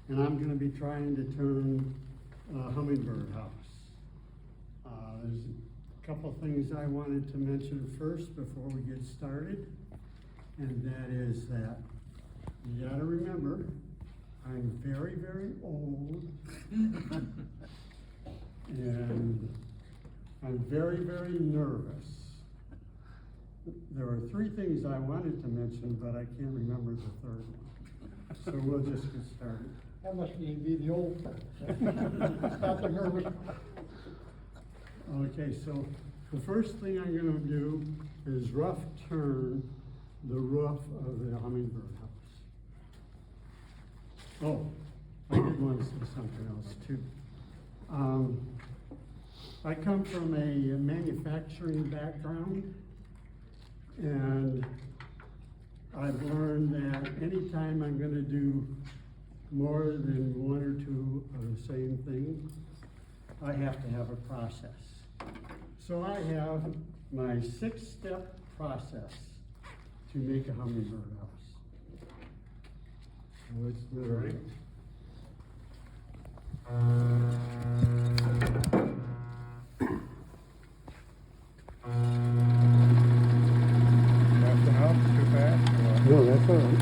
and I'm gonna be trying to turn a Hummingbird house. There's a couple things I wanted to mention first before we get started, and that is that you gotta remember, I'm very, very old, and I'm very, very nervous. There are three things I wanted to mention, but I can't remember the third one. So we'll just get started. That must be the old part. Not the nervous part. Okay, so the first thing I'm gonna do is rough turn the roof of the Hummingbird house. Oh, I did want to say something else too. I come from a manufacturing background, and I've learned that anytime I'm gonna do more than one or two of the same thing, I have to have a process. So I have my 6-step process to make a Hummingbird house. So let's do it. Ready? Fast enough? Too fast? No, that's all right.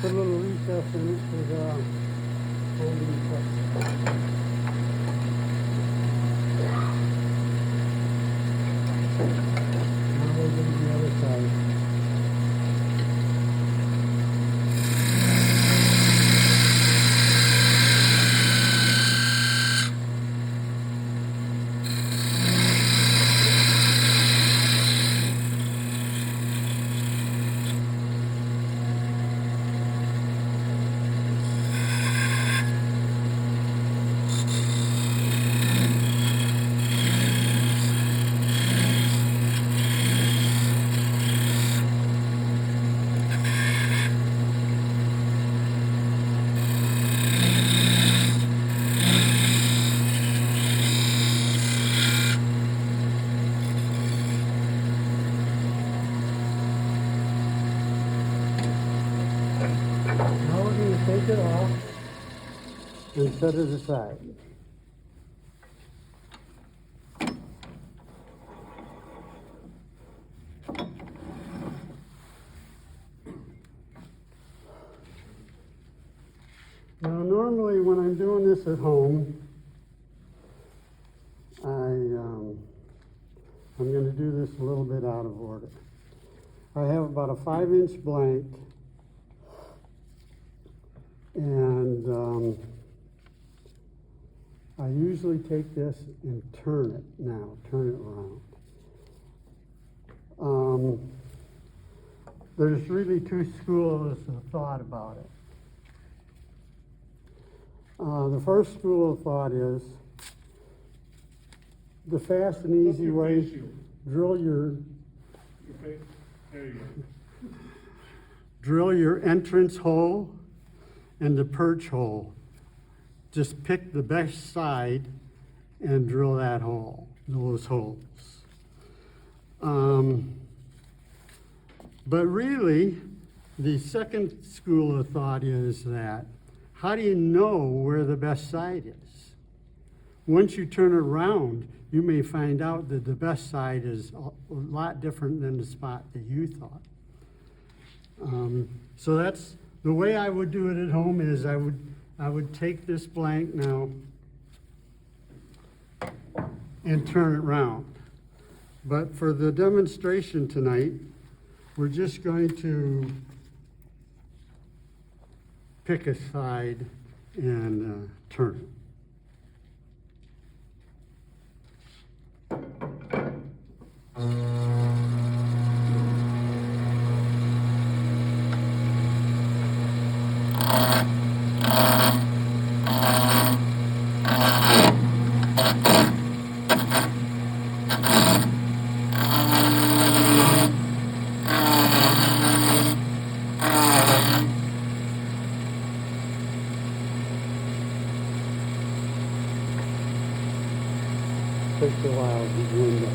Put a little recess in it for the holding place. Now we'll do the other side. Now we're going to take it off and set it aside. Now normally when I'm doing this at home, I'm going to do this a little bit out of order. I have about a 5-inch blank, and I usually take this and turn it around. there's really two schools of thought about it. The first school of thought is the fast and easy way, drill your entrance hole and the perch hole. Just pick the best side and drill that hole, those holes. But really, the second school of thought is that, how do you know where the best side is? Once you turn it around, you may find out that the best side is a lot different than the spot that you thought. So that's the way I would do it at home. Is I would take this blank now and turn it around. But for the demonstration tonight, we're just going to pick a side and turn it. Takes a while to doing that.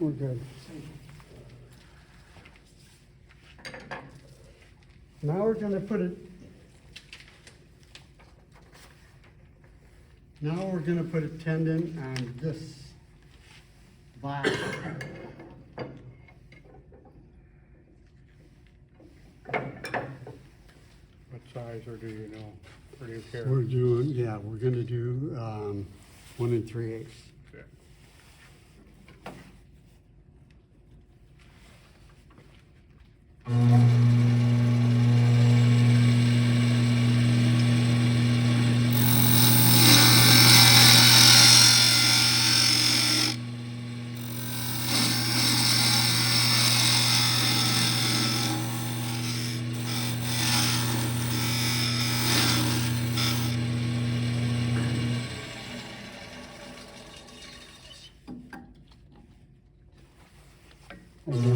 We're good. Now we're going to put it. Now we're going to put a tendon on this box. What size, or do you know? Or do you care? We're going to do 1 3/8. Okay.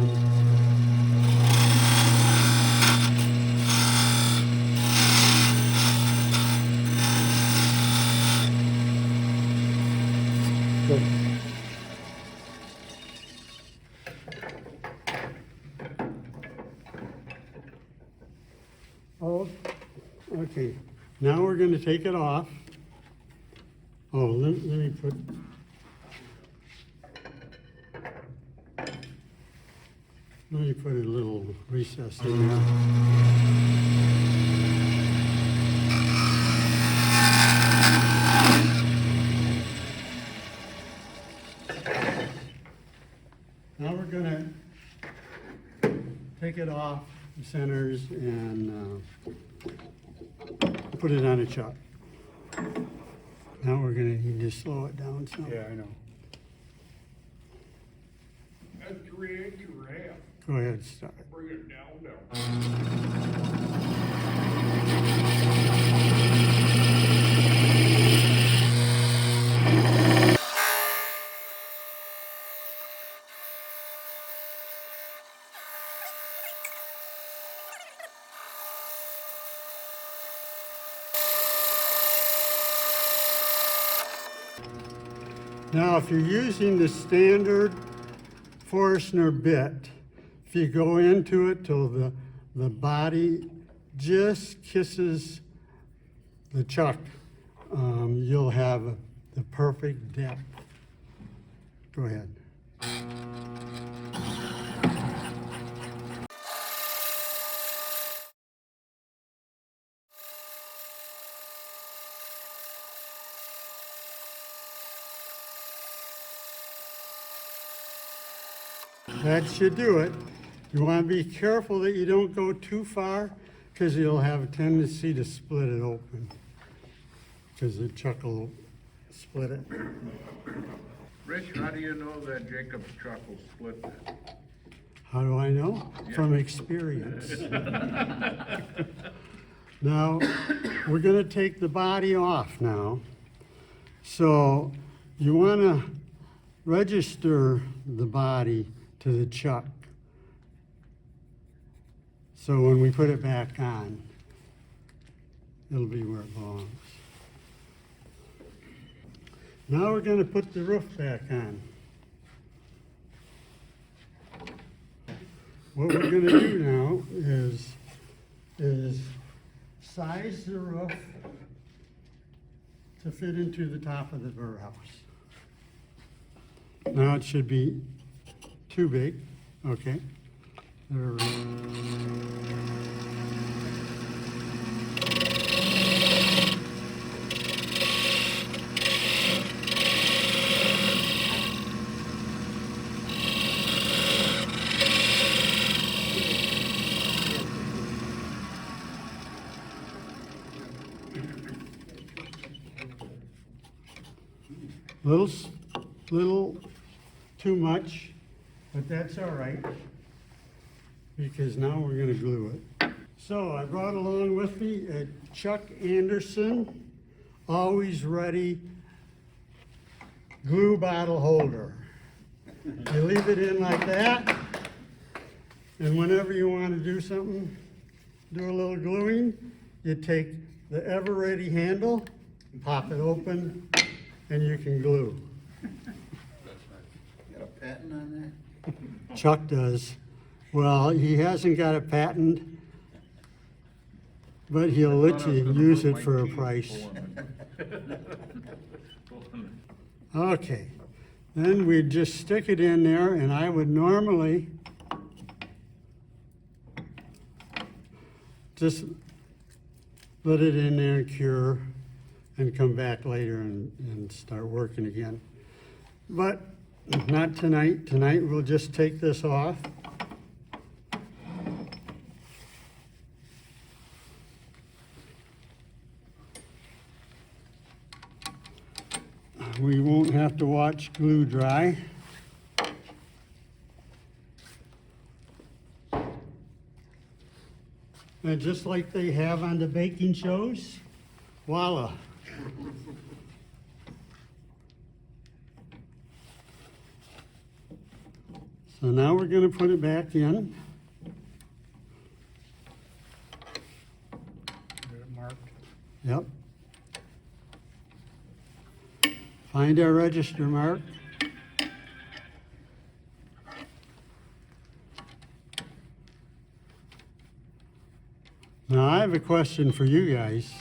Good. Oh, okay. Now we're going to take it off. Oh, let me put. Let me put a little recess in there. Now we're going to take it off the centers and put it on a chuck. Now we're going to need to slow it down some. Yeah, I know. That's 3/8 giraffe. Go ahead, start. Bring it down. Now, if you're using the standard Forstner bit, if you go into it till the body just kisses the chuck, you'll have the perfect depth. Go ahead. That should do it. You want to be careful that you don't go too far, because you'll have a tendency to split it open, because the chuck will split it. Rich, how do you know that Jacob's truck will split that? How do I know? From experience. Now, we're going to take the body off now. So you want to register the body to the chuck. So when we put it back on, it'll be where it belongs. Now we're going to put the roof back on. What we're going to do now is size the roof to fit into the top of the birdhouse. Now it should be too big, okay? There we go. Little too much, but that's all right, because now we're going to glue it. So I brought along with me a Chuck Anderson, always ready glue bottle holder. You leave it in like that, and whenever you want to do something, do a little gluing, you take the ever-ready handle, pop it open, and you can glue. Got a patent on that? Chuck does. Well, he hasn't got a patent, but he'll let you use it for a price. Okay, then we'd just stick it in there, and I would normally just let it in there and cure and come back later and start working again. But not tonight. Tonight we'll just take this off. We won't have to watch glue dry. And just like they have on the baking shows, voila. So now we're going to put it back in. Get it marked. Yep. Find our register mark. Now I have a question for you guys.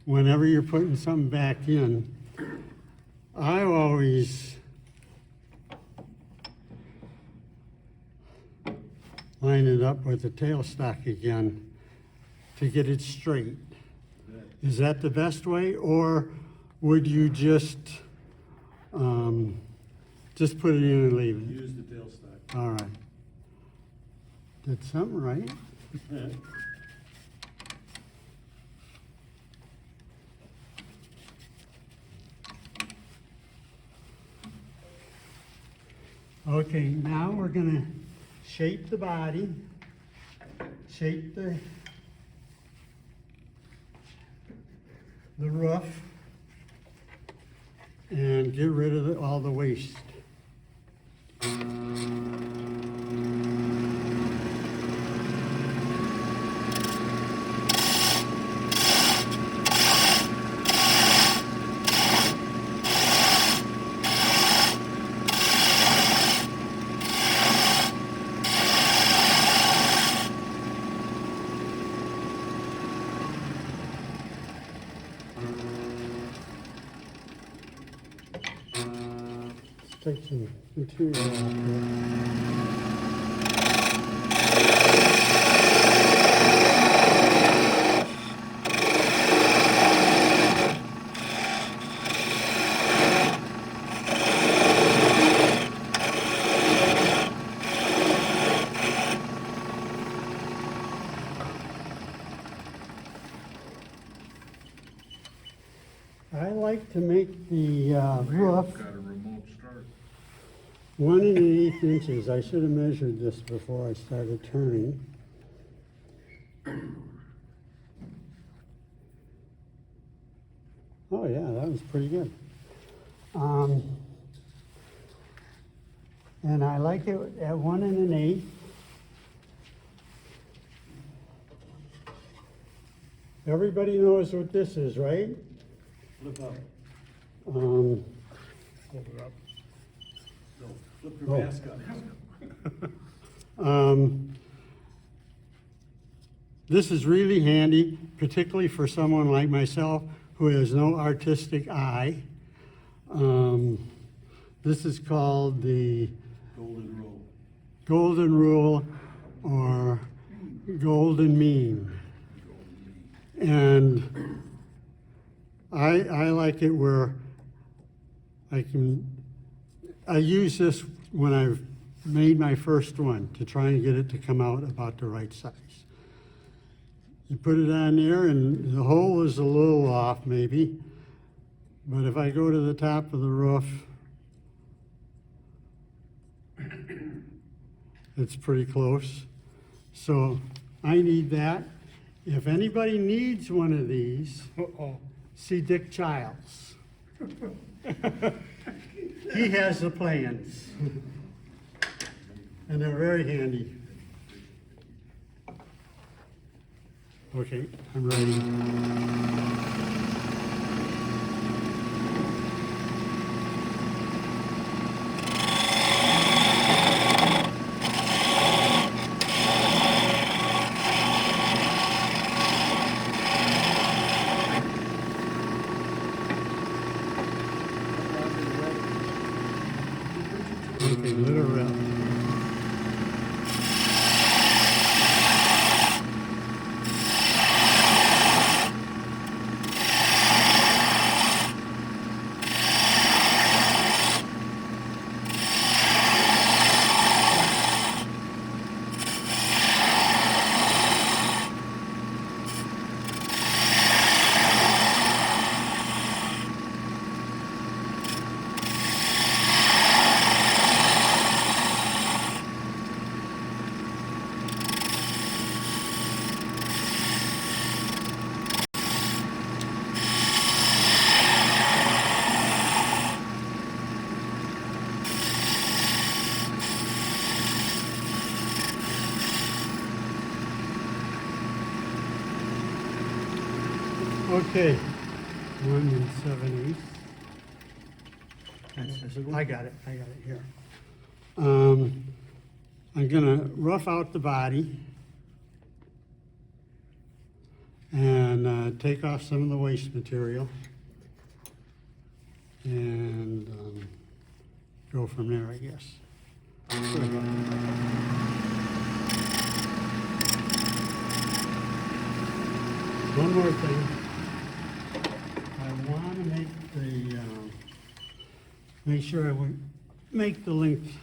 Whenever you're putting something back in, I always line it up with the tailstock again to get it straight. Is that the best way, or would you just put it in and leave it? Use the tailstock. All right. Did something right. Okay, now we're gonna shape the body, shape the roof, and get rid of all the waste. take some material off here. I like to make the roof Got a remote start. 1 1/8 inches. I should have measured this before I started turning. Oh yeah, that was pretty good. And I like it at 1 1/8. Everybody knows what this is, right? Flip up. Um, Hold it up. No, flip Oh. your mask up. This is really handy, particularly for someone like myself who has no artistic eye. This is called the Golden rule. golden rule or golden mean. And I like it where I use this when I've made my first one to try and get it to come out about the right size. You put it on there and the hole is a little off maybe, but if I go to the top of the roof, it's pretty close. So I need that. If anybody needs one of these, Uh-oh. see Dick Childs. He has the plans. And they're very handy. Okay, I'm ready. Okay, let her rip. Okay, 1 7/8. I got it here. I'm gonna rough out the body and take off some of the waste material and go from there, I guess. One more thing. I want to make sure I would make the length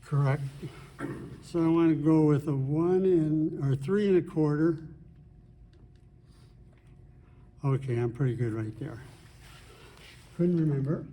correct. So I want to go with a 3 1/4. Okay, I'm pretty good right there. Couldn't remember.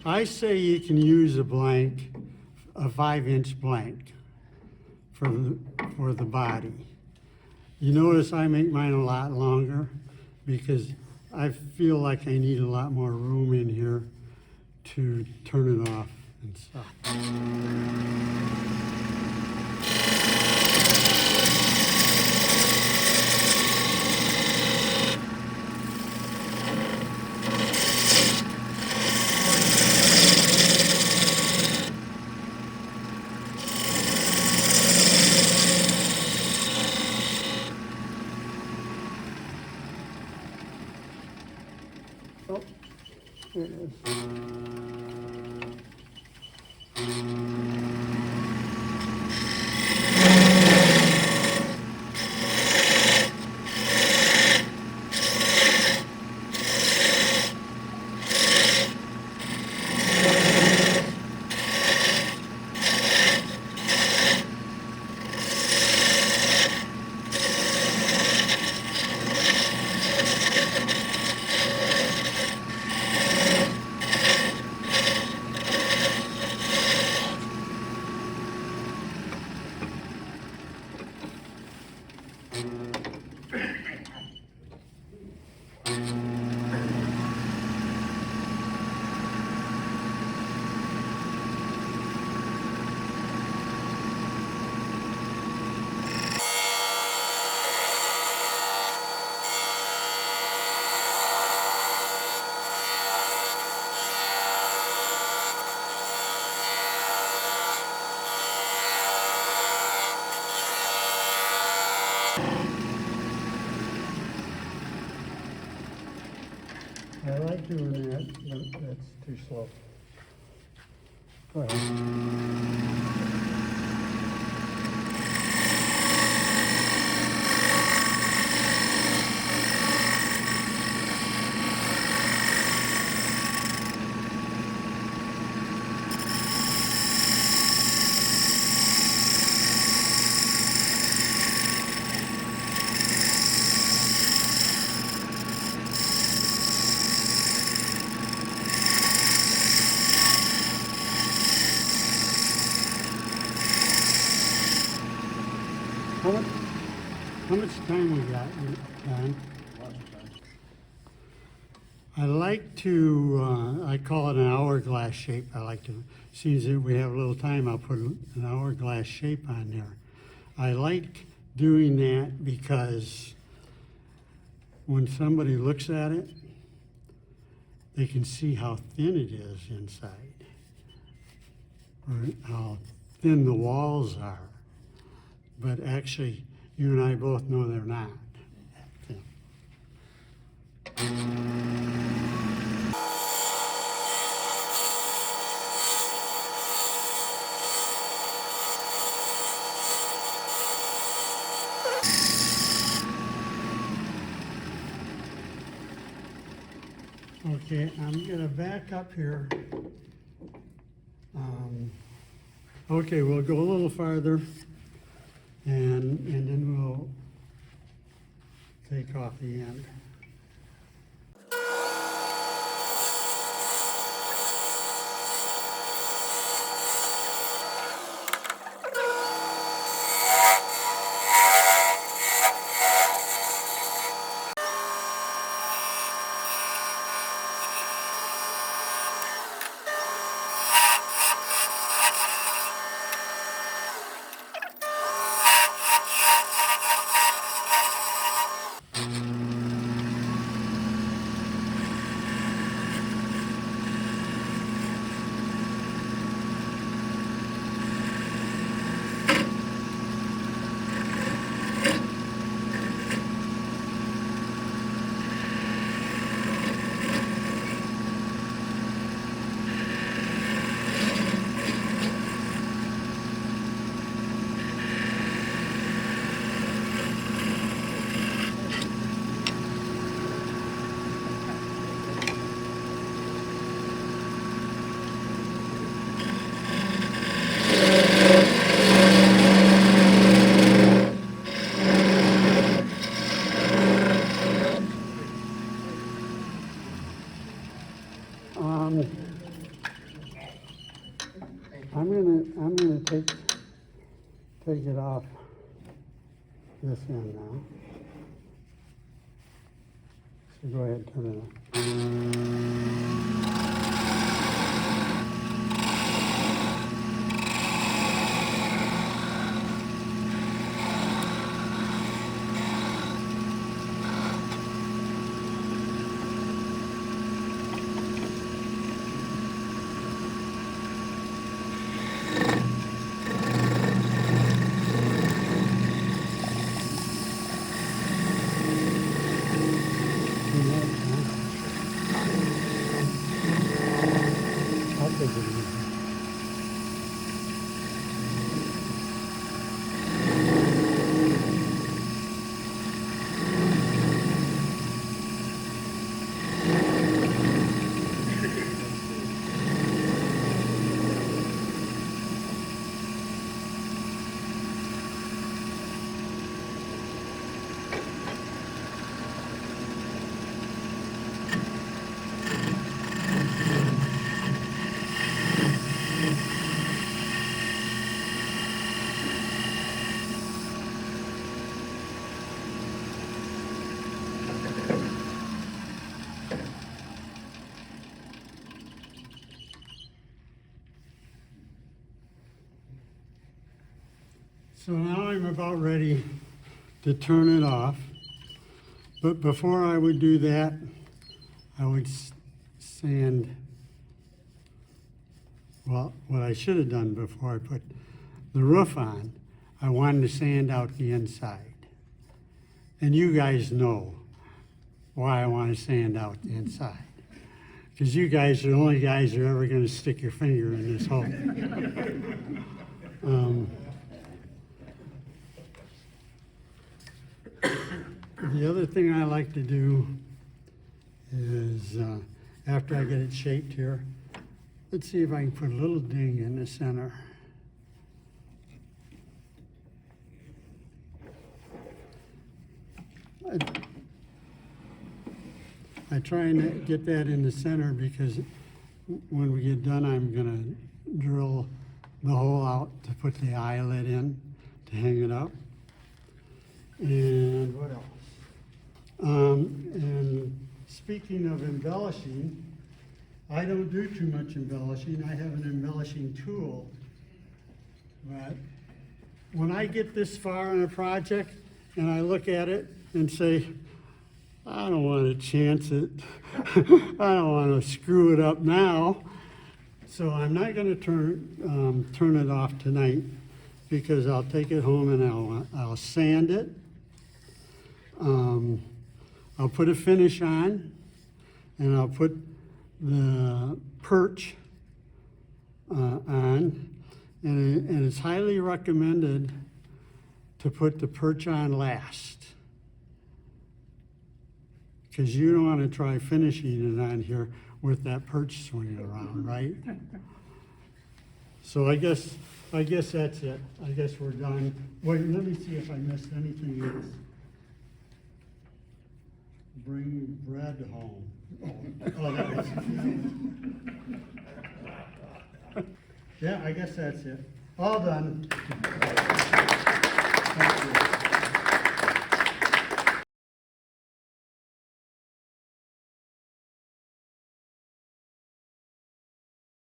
I say you can use a 5-inch blank for the body. You notice I make mine a lot longer because I feel like I need a lot more room in here to turn it off and stuff. Oh, here it is. I like doing that, but that's too slow. Go ahead. How much time we got, Don? I like to, I call it an hourglass shape. I like to, since we have a little time, I'll put an hourglass shape on there. I like doing that because when somebody looks at it, they can see how thin it is inside, or how thin the walls are. But actually, you and I both know they're not thin. Okay, I'm gonna back up here. Okay, we'll go a little farther and then we'll take off the end. I'm gonna take it off this end now. So go ahead, turn it on. How big is it? So now I'm about ready to turn it off. But before I would do that, I would sand, well, what I should have done before I put the roof on, I wanted to sand out the inside. And you guys know why I want to sand out the inside. Because you guys are the only guys who are ever going to stick your finger in this hole. The other thing I like to do is, after I get it shaped here, let's see if I can put a little ding in the center. I try and get that in the center because when we get done, I'm gonna drill the hole out to put the eyelet in to hang it up. And what else? And speaking of embellishing, I don't do too much embellishing. I have an embellishing tool. But when I get this far in a project and I look at it and say, I don't want to chance it. I don't want to screw it up now. So I'm not going to turn it off tonight because I'll take it home and I'll sand it. I'll put a finish on, and I'll put the perch on, and it's highly recommended to put the perch on last, because you don't want to try finishing it on here with that perch swinging around, right? So I guess that's it. I guess we're done. Wait, let me see if I missed anything else. Bring bread home. Oh, that was. Yeah, I guess that's it. All done.